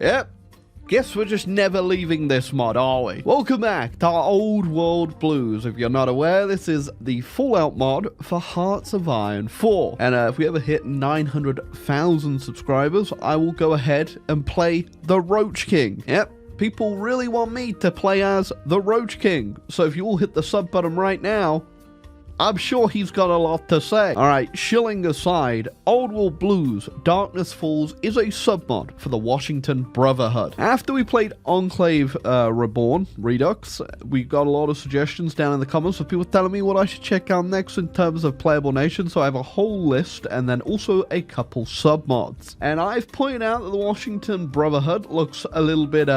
Yep. Guess we're just never leaving this mod, are we? Welcome back to our Old World Blues. If you're not aware, this is the Fallout mod for Hearts of Iron 4. And if we ever hit 900,000 subscribers, I will go ahead and play the Roach King. Yep. People really want me to play as the Roach King. So if you all hit the sub button right now, I'm sure he's got a lot to say. Alright, shilling aside, Old World Blues Darkness Falls is a submod for the Washington Brotherhood. After we played Enclave Reborn, Redux, we got a lot of suggestions down in the comments of people telling me what I should check out next in terms of playable nations, so I have a whole list and then also a couple submods. And I've pointed out that the Washington Brotherhood looks a little bit,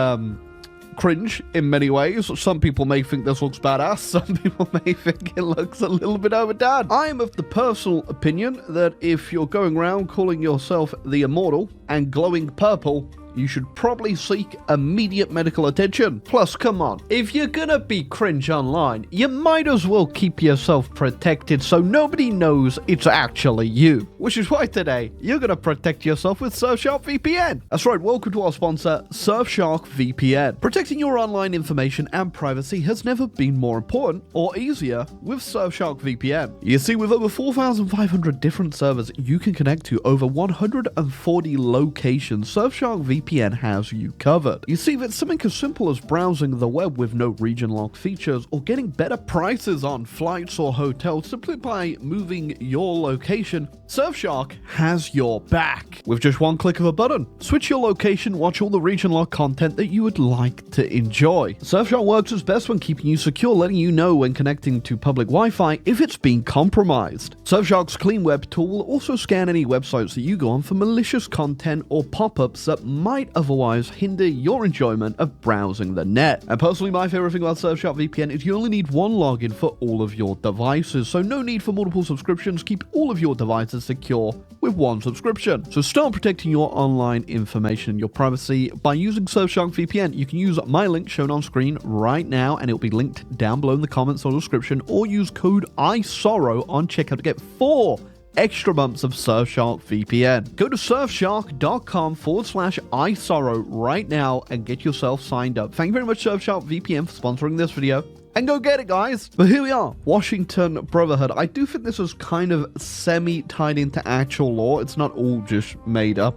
cringe in many ways. Some people may think this looks badass, some people may think it looks a little bit overdone. I am of the personal opinion that if you're going around calling yourself the Immortal and glowing purple, you should probably seek immediate medical attention. Plus, come on, if you're gonna be cringe online, you might as well keep yourself protected so nobody knows it's actually you. Which is why today, you're gonna protect yourself with Surfshark VPN. That's right, welcome to our sponsor, Surfshark VPN. Protecting your online information and privacy has never been more important or easier with Surfshark VPN. You see, with over 4,500 different servers you can connect to over 140 locations, Surfshark VPN has you covered. You see, if it's something as simple as browsing the web with no region lock features or getting better prices on flights or hotels simply by moving your location, Surfshark has your back. With just one click of a button, switch your location, watch all the region lock content that you would like to enjoy. Surfshark works its best when keeping you secure, letting you know when connecting to public Wi-Fi if it's been compromised. Surfshark's Clean Web tool will also scan any websites that you go on for malicious content or pop-ups that might otherwise hinder your enjoyment of browsing the net. And personally, my favorite thing about Surfshark VPN is you only need one login for all of your devices, so no need for multiple subscriptions. Keep all of your devices secure with one subscription. So start protecting your online information and your privacy by using Surfshark VPN. You can use my link shown on screen right now, and it'll be linked down below in the comments or description, or use code iSorrow on checkout to get 4 extra months of Surfshark VPN. Go to surfshark.com/iSorrow right now and get yourself signed up. Thank you very much, Surfshark VPN, for sponsoring this video. And go get it, guys. But here we are, Washington Brotherhood. I do think this is kind of semi-tied into actual lore. It's not all just made up.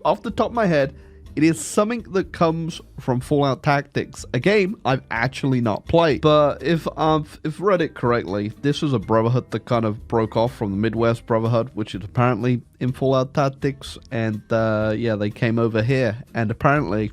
Off the top of my head, it is something that comes from Fallout Tactics, a game I've actually not played. But if read it correctly, this is a brotherhood that kind of broke off from the Midwest Brotherhood, which is apparently in Fallout Tactics, and yeah, they came over here, and apparently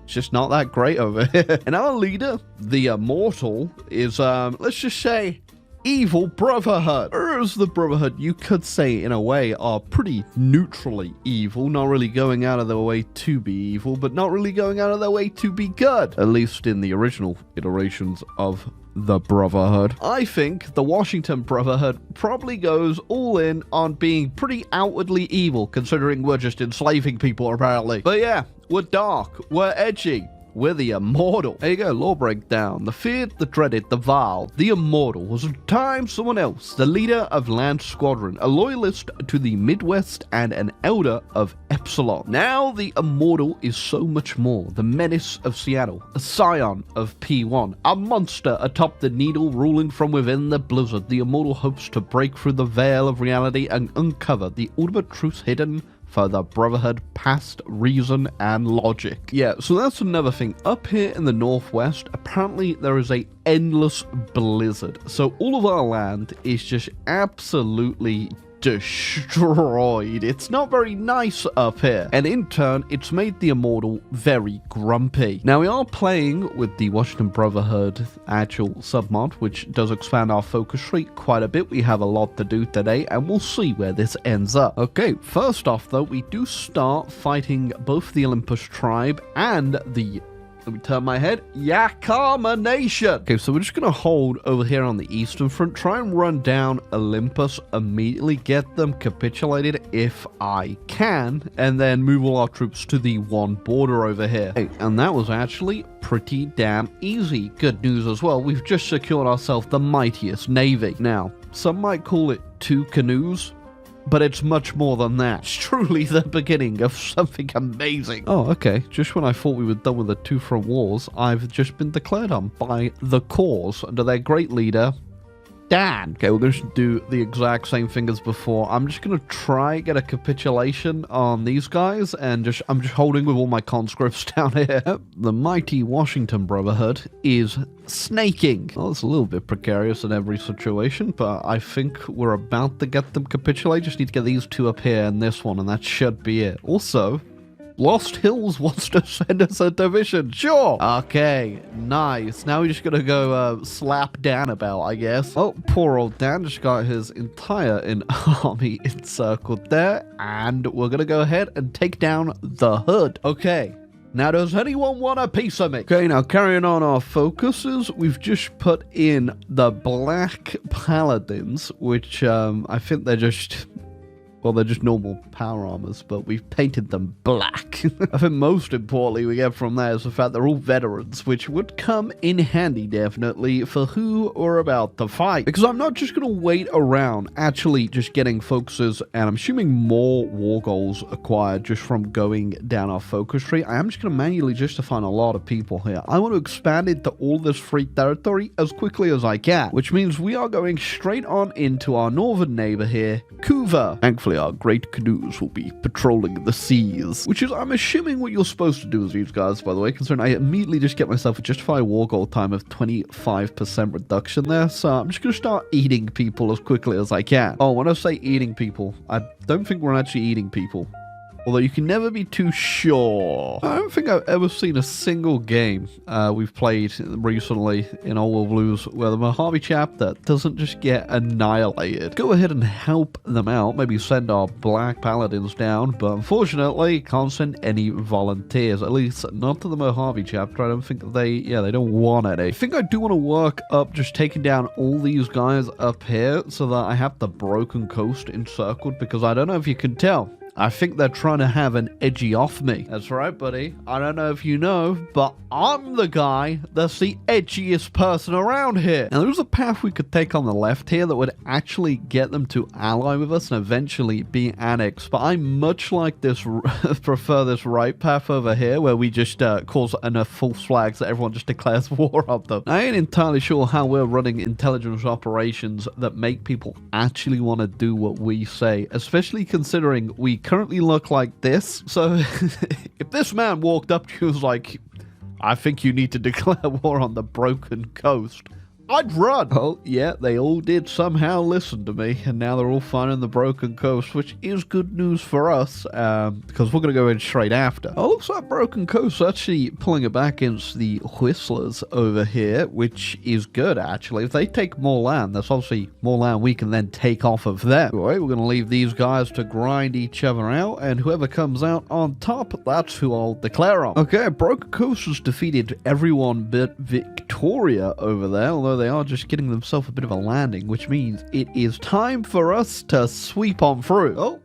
it's just not that great over here. And our leader, the Immortal, is let's just say evil Brotherhood. Whereas the Brotherhood, you could say in a way, are pretty neutrally evil, not really going out of their way to be evil, but not really going out of their way to be good, at least in the original iterations of the Brotherhood. I think the Washington Brotherhood probably goes all in on being pretty outwardly evil, considering we're just enslaving people apparently. But yeah, we're dark, we're edgy, we're the Immortal. There you go, lore breakdown. The feared, the dreaded, the vile, the Immortal was at times someone else, the leader of Lance Squadron, a loyalist to the Midwest and an elder of Epsilon. Now the Immortal is so much more. The menace of Seattle, a scion of P1, a monster atop the needle ruling from within the blizzard. The Immortal hopes to break through the veil of reality and uncover the ultimate truths hidden for the Brotherhood past reason and logic. Yeah, so that's another thing. Up here in the Northwest, apparently there is a endless blizzard. So all of our land is just absolutely destroyed. It's not very nice up here, and in turn it's made the Immortal very grumpy. Now we are playing with the Washington Brotherhood actual submod, which does expand our focus tree quite a bit. We have a lot to do today, and we'll see where this ends up. Okay, first off though, we do start fighting both the Olympus tribe and the, let me turn my head, Yakama Nation. Okay, so we're just going to hold over here on the eastern front, try and run down Olympus, immediately get them capitulated if I can, and then move all our troops to the one border over here. Okay, and that was actually pretty damn easy. Good news as well, we've just secured ourselves the mightiest navy. Now, some might call it two canoes. but it's much more than that. It's truly the beginning of something amazing. Oh, okay. Just when I thought we were done with the two front wars, I've just been declared on by the cause under their great leader, Dan. Okay, we're going to do the exact same thing as before. I'm just going to try get a capitulation on these guys, and I'm just holding with all my conscripts down here. The mighty Washington Brotherhood is snaking. Well, it's a little bit precarious in every situation, but I think we're about to get them capitulate. Just need to get these two up here and this one, and that should be it. Also, Lost Hills wants to send us a division. Sure. Okay, nice. Now we just gotta go slap Dan about, I guess. Oh, poor old Dan just got his entire army encircled there. And we're gonna go ahead and take down the Hood. Okay. Now, does anyone want a piece of me? Okay, now carrying on our focuses, we've just put in the Black Paladins, which I think they're just... well, they're just normal power armors, but we've painted them black. I think most importantly we get from that is the fact they're all veterans, which would come in handy, definitely, for who we're about to fight. Because I'm not just going to wait around actually just getting focuses, and I'm assuming more war goals acquired just from going down our focus tree. I am just going to manually justify a lot of people here. I want to expand into all this free territory as quickly as I can, which means we are going straight on into our northern neighbor here, Cuva. Thankfully, our great canoes will be patrolling the seas, which is, I'm assuming, what you're supposed to do as these guys, by the way, considering I immediately just get myself a justified war goal time of 25% reduction there, so I'm just going to start eating people as quickly as I can. Oh, when I say eating people, I don't think we're actually eating people. Although you can never be too sure. I don't think I've ever seen a single game we've played recently in Old World Blues where the Mojave chapter doesn't just get annihilated. Go ahead and help them out. Maybe send our Black Paladins down. But unfortunately, can't send any volunteers. At least not to the Mojave chapter. I don't think that they don't want any. I think I do want to work up just taking down all these guys up here so that I have the Broken Coast encircled. Because I don't know if you can tell, I think they're trying to have an edgy off me. That's right, buddy. I don't know if you know, but I'm the guy that's the edgiest person around here. Now, there's a path we could take on the left here that would actually get them to ally with us and eventually be annexed. But I much like this, prefer this right path over here where we just cause enough false flags that everyone just declares war on them. I ain't entirely sure how we're running intelligence operations that make people actually want to do what we say, especially considering we currently look like this. So if this man walked up to you and was like, I think you need to declare war on the Broken Coast, I'd run. Oh, yeah, they all did somehow listen to me, and now they're all finding the Broken Coast, which is good news for us, because we're going to go in straight after. Oh, looks like Broken Coast actually pulling it back against the Whistlers over here, which is good, actually. If they take more land, that's obviously more land we can then take off of them. All right, we're going to leave these guys to grind each other out, and whoever comes out on top, that's who I'll declare on. Okay, Broken Coast has defeated everyone but Victoria over there, although they are just getting themselves a bit of a landing, which means it is time for us to sweep on through.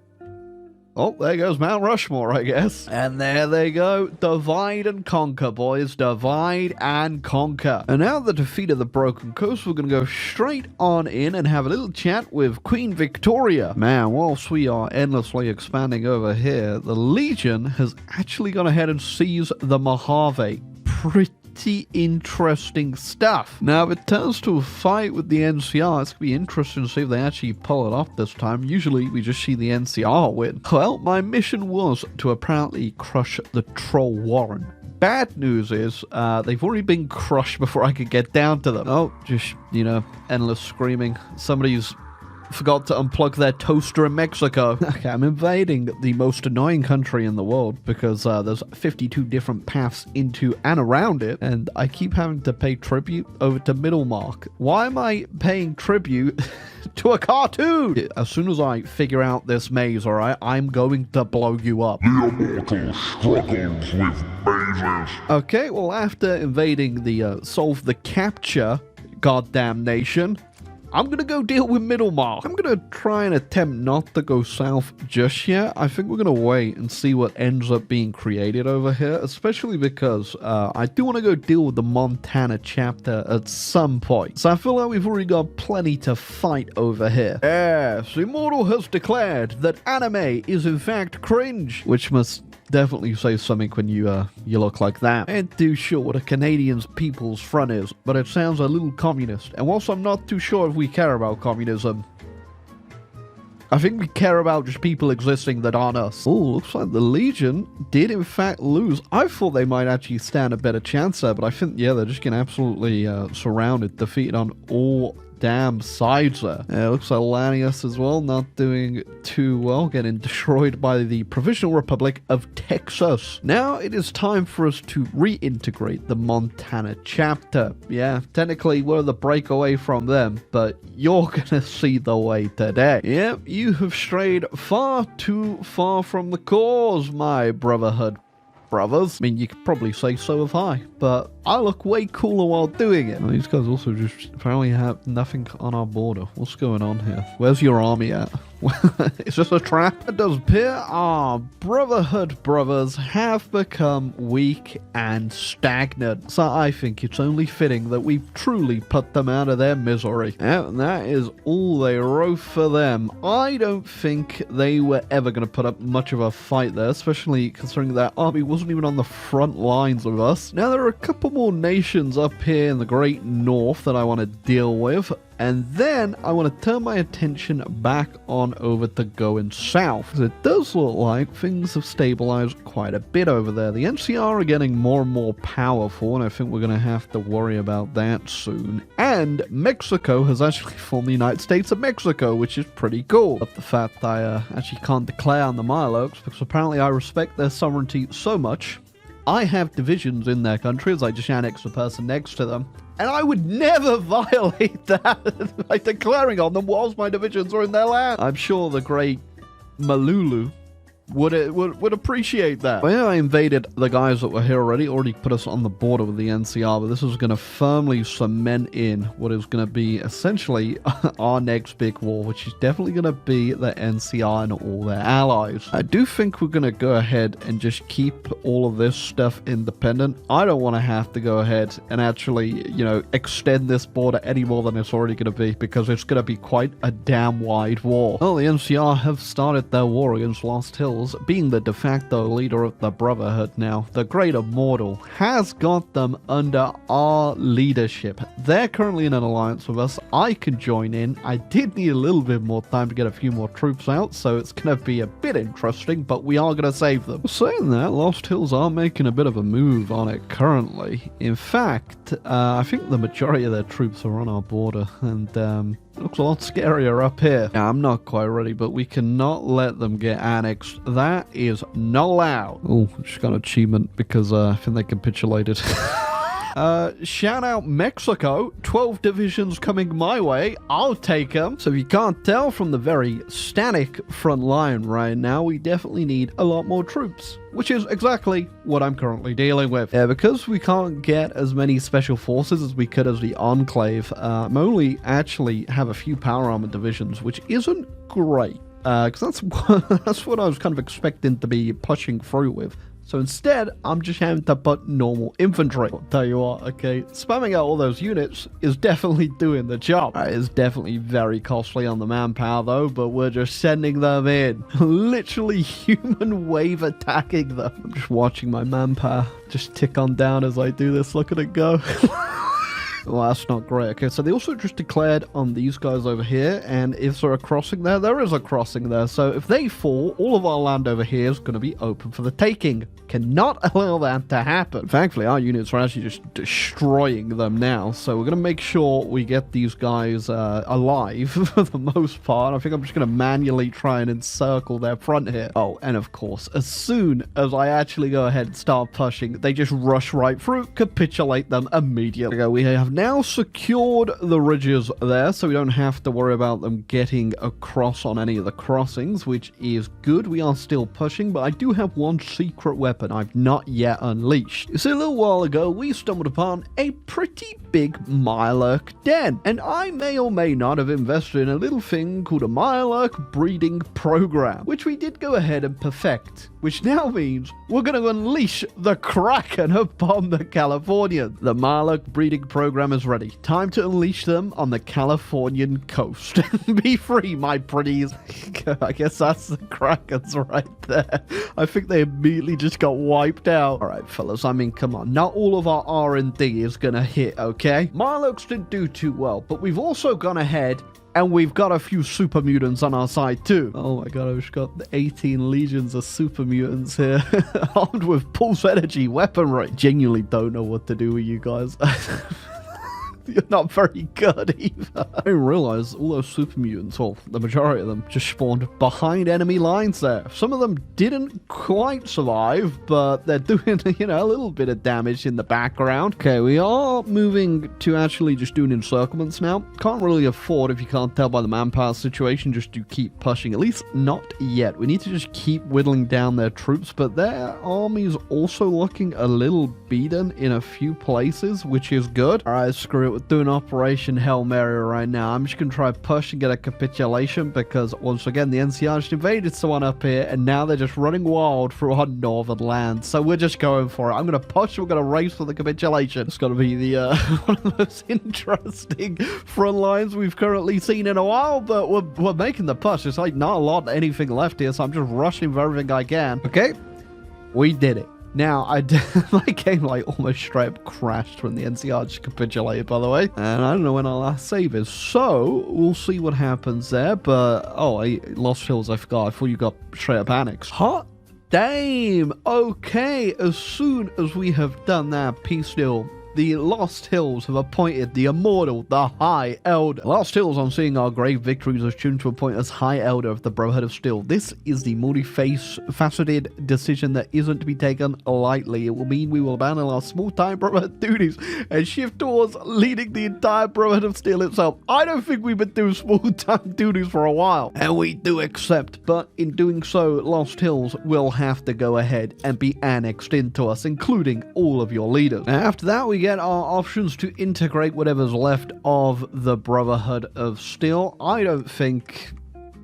Oh, there goes Mount Rushmore, I guess. And there they go. Divide and conquer, boys. Divide and conquer. And now the defeat of the Broken Coast, we're going to go straight on in and have a little chat with Queen Victoria. Man, whilst we are endlessly expanding over here, the Legion has actually gone ahead and seized the Mojave. Pretty interesting stuff. Now, if it turns to a fight with the NCR, it's going to be interesting to see if they actually pull it off this time. Usually, we just see the NCR win. Well, my mission was to apparently crush the Troll Warren. Bad news is, they've already been crushed before I could get down to them. Oh, just, endless screaming. Somebody's forgot to unplug their toaster in Mexico. Okay, I'm invading the most annoying country in the world because there's 52 different paths into and around it, and I keep having to pay tribute over to Middlemark. Why am I paying tribute to a cartoon? As soon as I figure out this maze, alright, I'm going to blow you up. The immortal struggles with mazes. Okay, well, after invading the solve the capture goddamn nation, I'm gonna go deal with Middlemark. I'm gonna try and attempt not to go south just yet. I think we're gonna wait and see what ends up being created over here, especially because I do want to go deal with the Montana chapter at some point. So I feel like we've already got plenty to fight over here. Yes, Immortal has declared that anime is in fact cringe, which must definitely say something when you look like that. I ain't too sure what a Canadian's People's Front is, but it sounds a little communist. And whilst I'm not too sure if we care about communism, I think we care about just people existing that aren't us. Oh, looks like the Legion did in fact lose. I thought they might actually stand a better chance there, but I think, yeah, they're just getting absolutely surrounded, defeated on all damn sides there. It looks like Lanius as well, not doing too well, getting destroyed by the Provisional Republic of Texas. Now it is time for us to reintegrate the Montana chapter. Yeah, technically we're the breakaway from them, but you're gonna see the way today. Yep, you have strayed far too far from the cause, my Brotherhood brothers. I mean, you could probably say so have I, but I look way cooler while doing it. These guys also just apparently have nothing on our border. What's going on here? Where's your army at? Is this a trap? It does appear our Brotherhood brothers have become weak and stagnant. So I think it's only fitting that we truly put them out of their misery. And that is all they wrote for them. I don't think they were ever going to put up much of a fight there, especially considering that army wasn't even on the front lines of us. Now there are a couple more nations up here in the Great North that I want to deal with. And then I want to turn my attention back on over to going south, because it does look like things have stabilized quite a bit over there. The NCR are getting more and more powerful, and I think we're going to have to worry about that soon. And Mexico has actually formed the United States of Mexico, which is pretty cool. But the fact I actually can't declare on the Mirelurks, because apparently I respect their sovereignty so much. I have divisions in their countries, I just annex the person next to them. And I would never violate that by declaring on them whilst my divisions are in their land. I'm sure the great Malulu would appreciate that. Well, yeah, I invaded the guys that were here already put us on the border with the NCR, but this is going to firmly cement in what is going to be essentially our next big war, which is definitely going to be the NCR and all their allies. I do think we're going to go ahead and just keep all of this stuff independent. I don't want to have to go ahead and actually, you know, extend this border any more than it's already going to be, because it's going to be quite a damn wide war. Well, the NCR have started their war against Lost Hills, being the de facto leader of the Brotherhood now. The Great Immortal has got them under our leadership. They're currently in an alliance with us. I can join in. I did need a little bit more time to get a few more troops out, so it's going to be a bit interesting, but we are going to save them. Saying that, Lost Hills are making a bit of a move on it currently. In fact, I think the majority of their troops are on our border, and it looks a lot scarier up here. Yeah, I'm not quite ready, but we cannot let them get annexed. That is not allowed. Oh, just got an achievement because I think they capitulated. Shout out Mexico. 12 divisions coming my way. I'll take them. So if you can't tell from the very static front line right now, we definitely need a lot more troops, which is exactly what I'm currently dealing with. Yeah, because we can't get as many special forces as we could as the Enclave, I'm only actually have a few power armor divisions, which isn't great. Because that's what I was kind of expecting to be pushing through with. So instead, I'm just having to put normal infantry. I'll tell you what, okay, spamming out all those units is definitely doing the job. It is definitely very costly on the manpower though, but we're just sending them in. Literally human wave attacking them. I'm just watching my manpower just tick on down as I do this. Look at it go. Well, that's not great. Okay, so they also just declared on these guys over here, and is there a crossing there? There is a crossing there, so if they fall, all of our land over here is going to be open for the taking. Cannot allow that to happen. Thankfully, our units are actually just destroying them now, so we're going to make sure we get these guys alive for the most part. I think I'm just going to manually try and encircle their front here. Oh, and of course, as soon as I actually go ahead and start pushing, they just rush right through, capitulate them immediately. Okay, we have now secured the ridges there, so we don't have to worry about them getting across on any of the crossings, which is good. We are still pushing, but I do have one secret weapon I've not yet unleashed. You see, a little while ago, we stumbled upon a pretty big Mirelurk den, and I may or may not have invested in a little thing called a Mirelurk breeding program, which we did go ahead and perfect, which now means we're going to unleash the Kraken upon the Californians. The Mirelurk breeding program is ready. Time to unleash them on the Californian coast. Be free, my pretties. I guess that's the Krakens right there. I think they immediately just got wiped out. All right, fellas, I mean, come on. Not all of our R&D is going to hit, okay? Mirelurks didn't do too well, but we've also gone ahead and we've got a few super mutants on our side too. Oh my god, I've got 18 legions of super mutants here, armed with pulse energy weaponry. Genuinely don't know what to do with you guys. You're not very good either. I didn't realize all those super mutants, well, the majority of them, just spawned behind enemy lines there. Some of them didn't quite survive, but they're doing, you know, a little bit of damage in the background. Okay, we are moving to actually just doing encirclements now. Can't really afford, if you can't tell by the manpower situation, just to keep pushing. At least not yet. We need to just keep whittling down their troops, but their army's also looking a little beaten in a few places, which is good. All right, screw it. We're doing Operation Hail Mary right now. I'm just going to try push and get a capitulation because, once again, the NCR just invaded someone up here and now they're just running wild through our northern land. So we're just going for it. I'm going to push. We're going to race for the capitulation. It's going to be the one of the most interesting front lines we've currently seen in a while, but we're making the push. It's like not a lot, anything left here, so I'm just rushing for everything I can. Okay, we did it. Now, my game like almost straight up crashed when the NCR just capitulated, by the way. And I don't know when our last save is. So, we'll see what happens there. But, oh, I Lost Hills, I forgot. I thought you got straight up annexed. Hot damn! Okay, as soon as we have done that peace deal, the Lost Hills have appointed the Immortal, the High Elder. Lost Hills, on seeing our great victories, are tuned to appoint as High Elder of the Brotherhood of Steel. This is the multifaceted decision that isn't to be taken lightly. It will mean we will abandon our small-time Brotherhood duties and shift towards leading the entire Brotherhood of Steel itself. I don't think we've been doing small-time duties for a while, and we do accept, but in doing so, Lost Hills will have to go ahead and be annexed into us, including all of your leaders. And after that, we get our options to integrate whatever's left of the Brotherhood of Steel. I don't think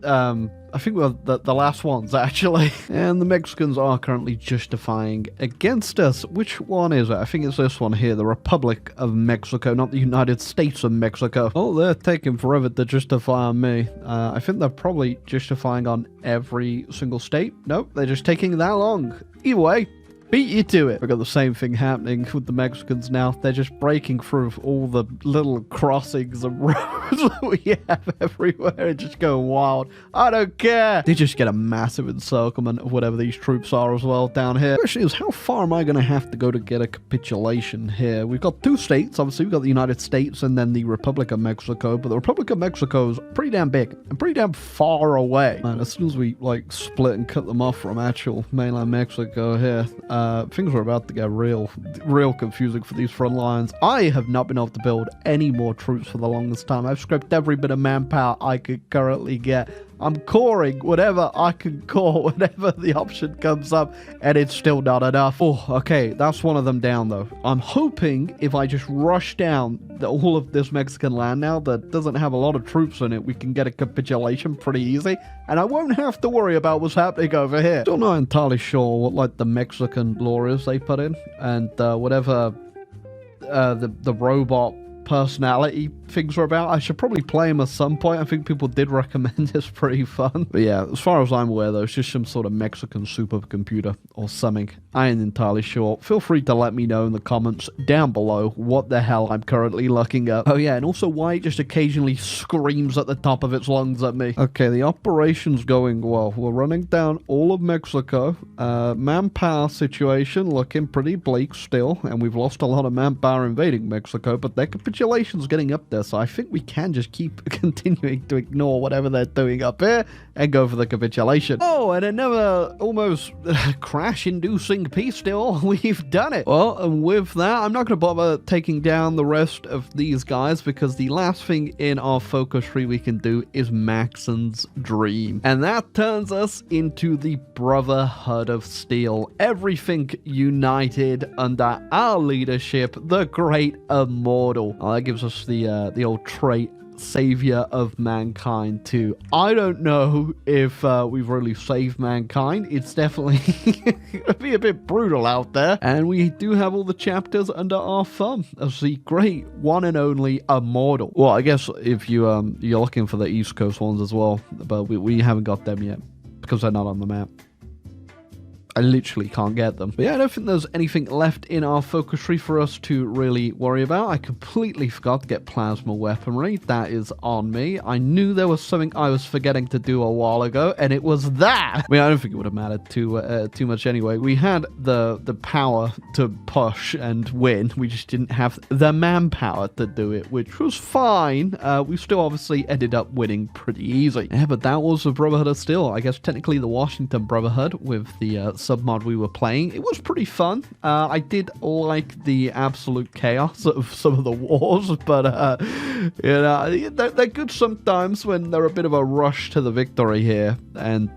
I think we're the last ones, actually. And the Mexicans are currently justifying against us. Which one is it? I think it's this one here, the Republic of Mexico, not the United States of Mexico. Oh, they're taking forever to justify on me. I think they're probably justifying on every single state. Nope, they're just taking that long. Either way, beat you to it. We've got the same thing happening with the Mexicans now. They're just breaking through all the little crossings and roads that we have everywhere and just going wild. I don't care. They just get a massive encirclement of whatever these troops are as well down here. The question is, how far am I going to have to go to get a capitulation here? We've got two states. Obviously, we've got the United States and then the Republic of Mexico. But the Republic of Mexico is pretty damn big and pretty damn far away. Man, as soon as we like split and cut them off from actual mainland Mexico here, things are about to get real confusing for these front lines. I have not been able to build any more troops for the longest time. I've scrapped every bit of manpower I could currently get. I'm coring whatever I can core whenever the option comes up, and it's still not enough. Oh, okay, that's one of them down, though. I'm hoping if I just rush down all of this Mexican land now that doesn't have a lot of troops in it, we can get a capitulation pretty easy, and I won't have to worry about what's happening over here. Still not entirely sure what, like, the Mexican law is they put in, and whatever the robot personality things are about. I should probably play them at some point. I think people did recommend it's pretty fun. But yeah, as far as I'm aware though, it's just some sort of Mexican supercomputer or something. I ain't entirely sure. Feel free to let me know in the comments down below what the hell I'm currently looking at. Oh yeah, and also why it just occasionally screams at the top of its lungs at me. Okay, the operation's going well. We're running down all of Mexico. Manpower situation looking pretty bleak still, and we've lost a lot of manpower invading Mexico, but they're capitulating capitulation's getting up there, so I think we can just keep continuing to ignore whatever they're doing up here and go for the capitulation. Oh, and another almost crash-inducing peace deal. We've done it. Well, and with that, I'm not going to bother taking down the rest of these guys because the last thing in our focus tree we can do is Maxon's Dream. And that turns us into the Brotherhood of Steel. Everything united under our leadership, the Great Immortal. That gives us the old trait, Savior of Mankind too. I don't know if we've really saved mankind. It's definitely gonna be a bit brutal out there, and we do have all the chapters under our thumb as the great one and only Immortal. Well, I guess if you you're looking for the East Coast ones as well, but we haven't got them yet because they're not on the map. I literally can't get them. But yeah, I don't think there's anything left in our focus tree for us to really worry about. I completely forgot to get plasma weaponry. That is on me. I knew there was something I was forgetting to do a while ago, and it was that. I mean, I don't think it would have mattered too much anyway. We had the power to push and win. We just didn't have the manpower to do it, which was fine. We still obviously ended up winning pretty easy. Yeah, but that was the Brotherhood of Steel. I guess technically the Washington Brotherhood with the submod we were playing. It was pretty fun. I did like the absolute chaos of some of the wars, but you know, they're good sometimes when they're a bit of a rush to the victory here, and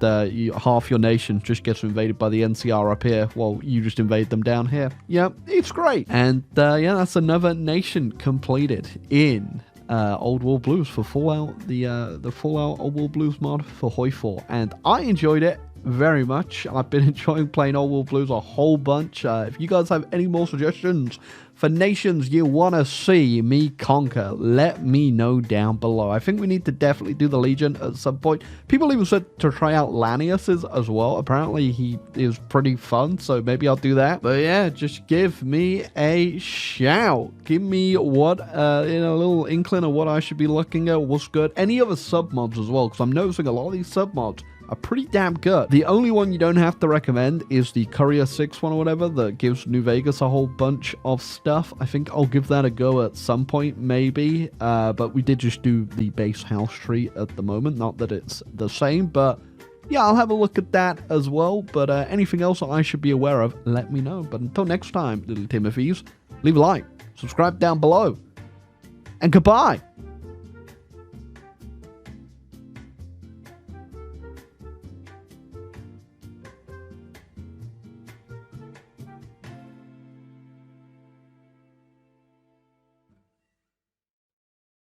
half your nation just gets invaded by the NCR up here while you just invade them down here. Yeah, it's great. And yeah, that's another nation completed in Old World Blues for Fallout, the Fallout Old World Blues mod for HOI4, and I enjoyed it very much. I've been enjoying playing Old World Blues a whole bunch. If you guys have any more suggestions for nations you want to see me conquer, let me know down below. I think we need to definitely do the Legion at some point. People even said to try out Lanius's as well. Apparently he is pretty fun, so maybe I'll do that. But yeah, just give me a shout. Give me what, a little inkling of what I should be looking at, what's good. Any other submods as well, because I'm noticing a lot of these submods are pretty damn good. The only one you don't have to recommend is the Courier 6 one or whatever that gives New Vegas a whole bunch of stuff. I think I'll give that a go at some point, maybe. But we did just do the base house tree at the moment. Not that it's the same, but yeah, I'll have a look at that as well. But anything else I should be aware of, let me know. But until next time, little Timothys, leave a like, subscribe down below, and goodbye.